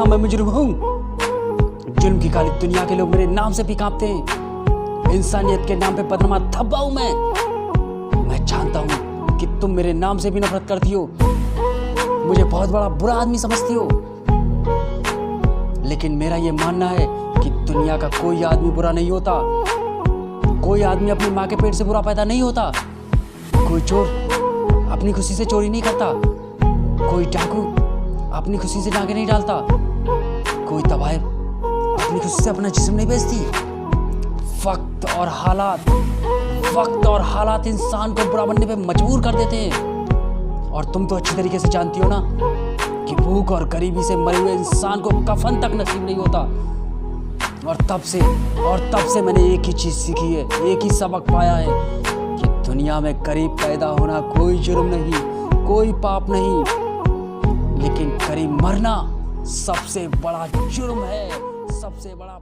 मैं मुजरिम हूँ। जुल्म की काली दुनिया के लोग मेरे नाम से भी कांपते हैं। इंसानियत के नाम पे बदनामा धब्बा हूँ मैं जानता हूँ कि तुम मेरे नाम से भी नफरत करती हो, मुझे बहुत बड़ा बुरा आदमी समझती हो, लेकिन मेरा ये मानना है कि दुनिया का कोई आदमी बुरा नहीं होता। कोई आदमी अपनी माँ के पेट से बुरा पैदा नहीं होता। कोई चोर अपनी खुशी से चोरी नहीं करता। कोई डाकू अपनी खुशी से डाके नहीं डालता। कोई तवायब अपनी खुशी से अपना जिस्म नहीं बेचती। वक्त और हालात इंसान को बुरा बनने पे मजबूर कर देते हैं। और तुम तो अच्छी तरीके से जानती हो ना कि भूख और गरीबी से मरे हुए इंसान को कफन तक नसीब नहीं होता। और तब से मैंने एक ही चीज सीखी है, एक ही सबक पाया है कि दुनिया में गरीब पैदा होना कोई जुर्म नहीं, कोई पाप नहीं, लेकिन गरीब मरना सबसे बड़ा जुर्म है, सबसे बड़ा